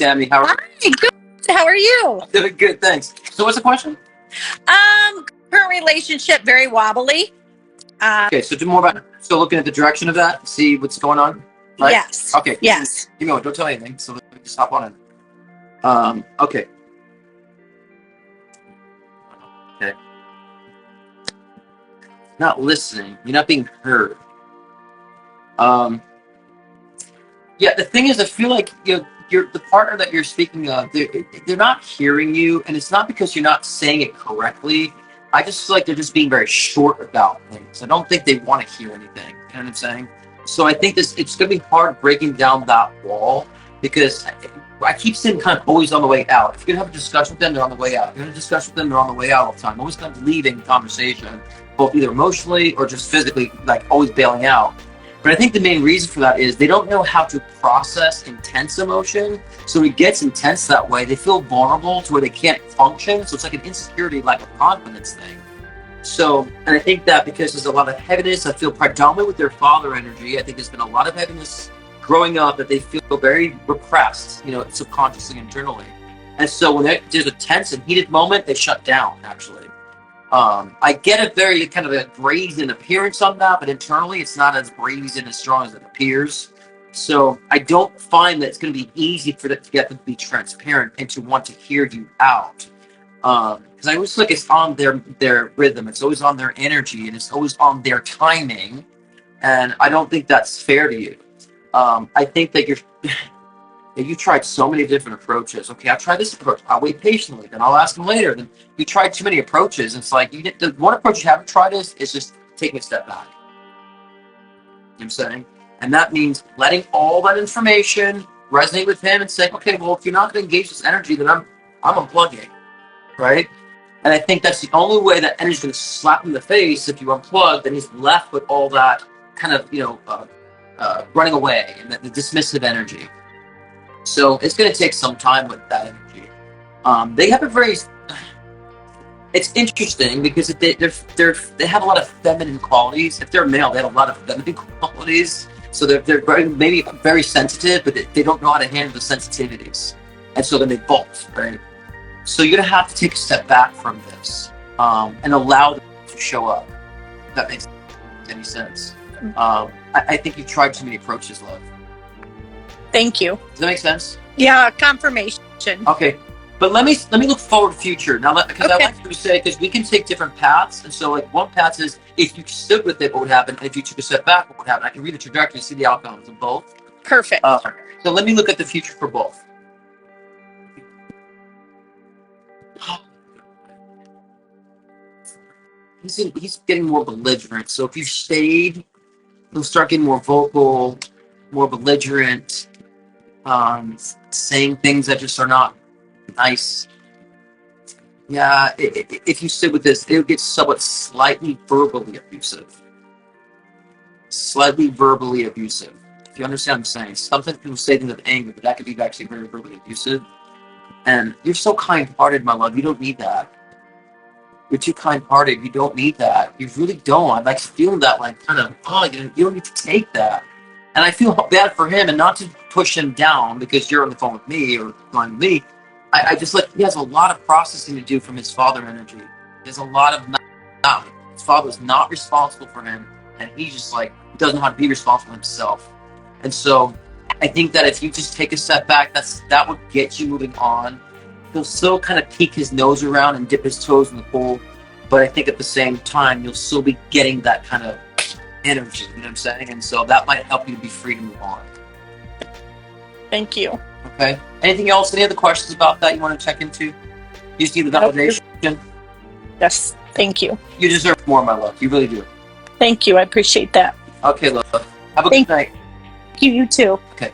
Tammy, how are you? Hi, good. How are you? Doing good, thanks. So what's the question? Current relationship very wobbly. Okay, so looking at the direction of that, see what's going on, right? Yes. Okay. Yes. Give me one. Don't tell anything. So let me just hop on it. Okay. Okay. Not listening. You're not being heard. Yeah, the thing is, I feel like you're the partner that you're speaking of. They're not hearing you, and it's not because you're not saying it correctly. I just feel like they're just being very short about things. I don't think they want to hear anything. You know what I'm saying? So I think it's going to be hard breaking down that wall because I keep saying kind of always on the way out. If you're going to have a discussion with them, they're on the way out. If you're going to discuss with them, they're on the way out all the time. Always kind of leaving the conversation, both either emotionally or just physically, like always bailing out. But I think the main reason for that is they don't know how to process intense emotion. So it gets intense that way. They feel vulnerable to where they can't function. So it's like an insecurity, like a confidence thing. So, and I think that because there's a lot of heaviness, I feel predominantly with their father energy. I think there's been a lot of heaviness growing up that they feel very repressed, subconsciously, internally. And so when there's a tense and heated moment, they shut down, actually. I get a very kind of a brazen appearance on that, but internally it's not as brazen as strong as it appears. So I don't find that it's going to be easy for them to get them to be transparent and to want to hear you out. Because I always feel like it's on their rhythm, it's always on their energy, and it's always on their timing. And I don't think that's fair to you. I think that you tried so many different approaches. Okay, I'll try this approach. I'll wait patiently. Then I'll ask them later. Then you tried too many approaches. It's like the one approach you haven't tried is just taking a step back. You know what I'm saying? And that means letting all that information resonate with him and saying, okay, well, if you're not going to engage this energy, then I'm unplugging, right? And I think that's the only way that energy's going to slap him in the face. If you unplug, then he's left with all that kind of, running away and the dismissive energy. So it's going to take some time with that energy. They have a very. It's interesting because they have a lot of feminine qualities. If they're male, they have a lot of feminine qualities. So they're maybe very sensitive, but they don't know how to handle the sensitivities, and so then they bolt, right? So you're going to have to take a step back from this and allow them to show up. If that makes any sense. I think you've tried too many approaches, love. Thank you. Does that make sense? Yeah, confirmation. Okay, but let me look forward to future now, because I like to say, because we can take different paths, and so like one path is if you stood with it, what would happen, and if you took a step back, what would happen? I can read the trajectory and see the outcomes of both. Perfect. So let me look at the future for both. He's getting more belligerent. So if you stayed, he'll start getting more vocal, more belligerent, saying things that just are not nice. Yeah, if you sit with this, it'll get somewhat slightly verbally abusive. Slightly verbally abusive. If you understand what I'm saying. Sometimes people say things with anger, but that could be actually very verbally abusive. And you're so kind-hearted, my love. You don't need that. You're too kind-hearted. You don't need that. You really don't. I like feeling that, like, kind of, you don't need to take that. And I feel bad for him, and not to push him down because you're on the phone with me or on me. I just like he has a lot of processing to do from his father energy. There's a lot of his father's not responsible for him, and he just like doesn't know how to be responsible himself. And so I think that if you just take a step back, that would get you moving on. He'll still kind of peek his nose around and dip his toes in the pool, but I think at the same time you'll still be getting that kind of energy, you know what I'm saying? And so that might help you to be free to move on. Thank you. Okay. Anything else? Any other questions about that you want to check into? You just need the validation? Yes. Thank you. You deserve more, my love. You really do. Thank you. I appreciate that. Okay, love. Have a good night. Thank you. You too. Okay.